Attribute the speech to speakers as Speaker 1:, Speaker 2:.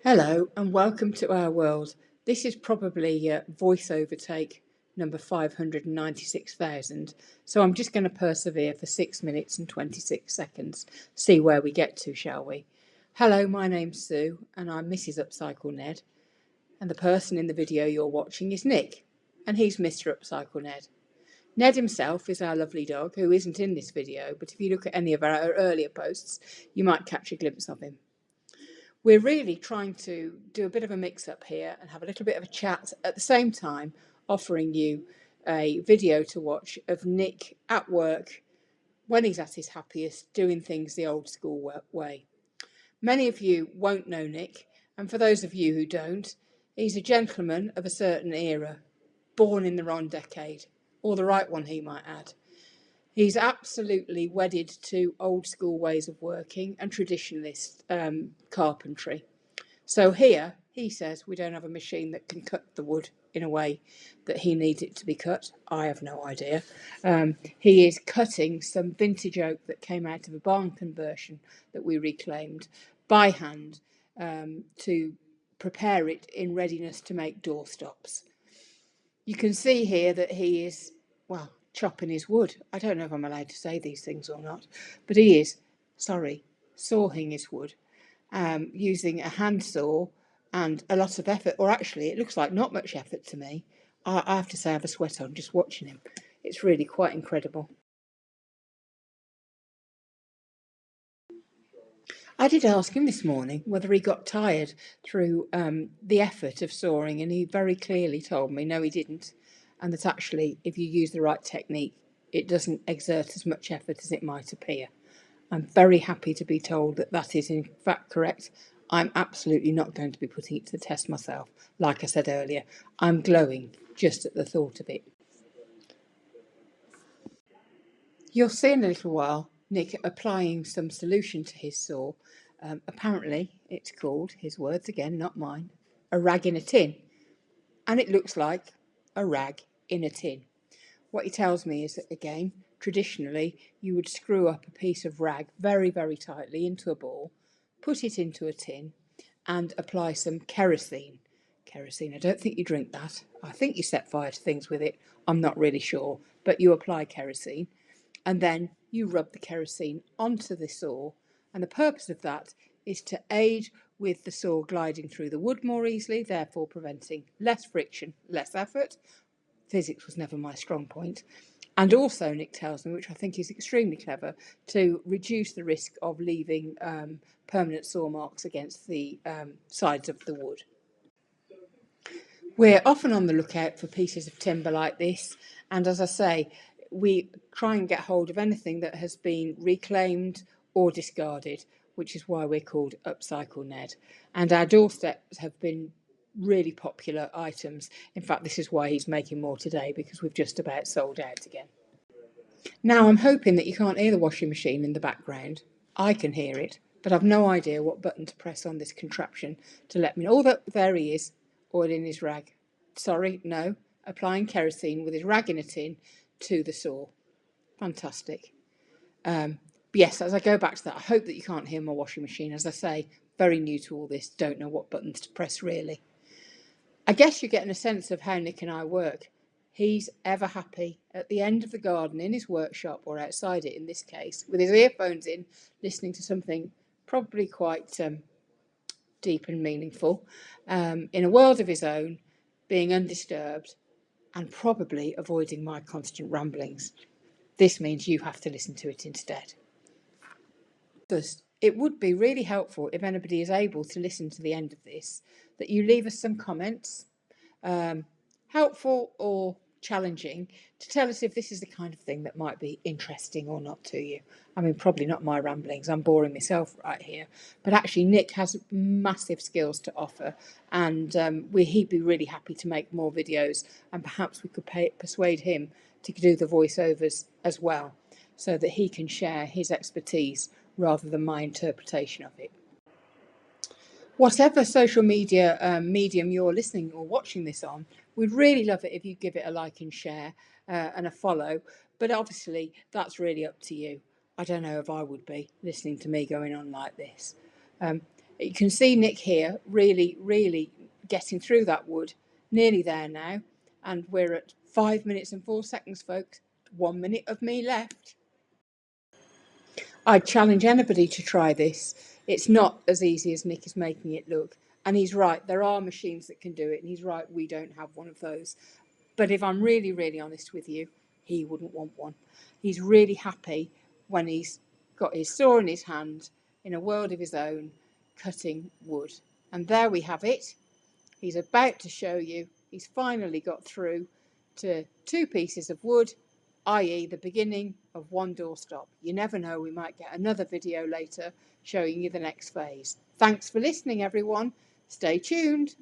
Speaker 1: Hello and welcome to our world. This is probably voiceover take number 596,000. So I'm just going to persevere for 6 minutes and 26 seconds. See where we get to, shall we? Hello, my name's Sue and I'm Mrs. Upcycle Ned. And the person in the video you're watching is Nick. And he's Mr. Upcycle Ned. Ned himself is our lovely dog who isn't in this video, but if you look at any of our earlier posts, you might catch a glimpse of him. We're really trying to do a bit of a mix-up here and have a little bit of a chat at the same time, offering you a video to watch of Nick at work when he's at his happiest, doing things the old school way. Many of you won't know Nick, and for those of you who don't, he's a gentleman of a certain era, born in the wrong decade, or the right one, he might add. He's absolutely wedded to old school ways of working and traditionalist carpentry. So here he says we don't have a machine that can cut the wood in a way that he needs it to be cut. I have no idea. He is cutting some vintage oak that came out of a barn conversion that we reclaimed by hand to prepare it in readiness to make doorstops. You can see here that he is, well, chopping his wood. I don't know if I'm allowed to say these things or not, but he is, sawing his wood using a hand saw and a lot of effort, or actually it looks like not much effort to me. I have to say I have a sweat on just watching him. It's really quite incredible. I did ask him this morning whether he got tired through the effort of sawing, and he very clearly told me no, he didn't, and that actually if you use the right technique it doesn't exert as much effort as it might appear. I'm very happy to be told that that is in fact correct. I'm absolutely not going to be putting it to the test myself. Like I said earlier, I'm glowing just at the thought of it. You'll see in a little while Nick applying some solution to his saw. Apparently it's called, his words again, not mine, a rag in a tin. And it looks like a rag in a tin. What he tells me is that, again, traditionally you would screw up a piece of rag very, very tightly into a ball, put it into a tin and apply some kerosene. Kerosene, I don't think you drink that. I think you set fire to things with it. I'm not really sure, but you apply kerosene and then you rub the kerosene onto the saw, and the purpose of that is to aid with the saw gliding through the wood more easily, therefore preventing less friction, less effort. Physics was never my strong point. And also, Nick tells me, which I think is extremely clever, to reduce the risk of leaving permanent saw marks against the sides of the wood. We're often on the lookout for pieces of timber like this, and as I say, we try and get hold of anything that has been reclaimed or discarded, which is why we're called Upcycle Ned. And our doorsteps have been really popular items. In fact, this is why he's making more today, because we've just about sold out again. Now, I'm hoping that you can't hear the washing machine in the background. I can hear it, but I've no idea what button to press on this contraption to let me know. Oh, there he is, oiling his rag. Sorry, no, applying kerosene with his rag in a tin to the saw. Fantastic. Yes, as I go back to that, I hope that you can't hear my washing machine. As I say, very new to all this, don't know what buttons to press really. I guess you're getting a sense of how Nick and I work. He's ever happy at the end of the garden in his workshop, or outside it in this case, with his earphones in, listening to something probably quite deep and meaningful, in a world of his own, being undisturbed and probably avoiding my constant ramblings. This means you have to listen to it instead. Thus, it would be really helpful if anybody is able to listen to the end of this, that you leave us some comments, helpful or challenging, to tell us if this is the kind of thing that might be interesting or not to you. I mean, probably not my ramblings, I'm boring myself right here, but actually Nick has massive skills to offer, and he'd be really happy to make more videos, and perhaps we could persuade him to do the voiceovers as well, so that he can share his expertise rather than my interpretation of it. Whatever social media medium you're listening or watching this on, we'd really love it if you give it a like and share and a follow, but obviously that's really up to you. I don't know if I would be listening to me going on like this. You can see Nick here really getting through that wood. Nearly there now. And we're at 5 minutes and 4 seconds, folks. 1 minute of me left. I'd challenge anybody to try this. It's not as easy as Nick is making it look. And he's right, there are machines that can do it. And he's right, we don't have one of those. But if I'm really honest with you, he wouldn't want one. He's really happy when he's got his saw in his hand, in a world of his own, cutting wood. And there we have it. He's about to show you he's finally got through to 2 pieces of wood, i.e. the beginning of 1 doorstop. You never know, we might get another video later showing you the next phase. Thanks for listening, everyone. Stay tuned.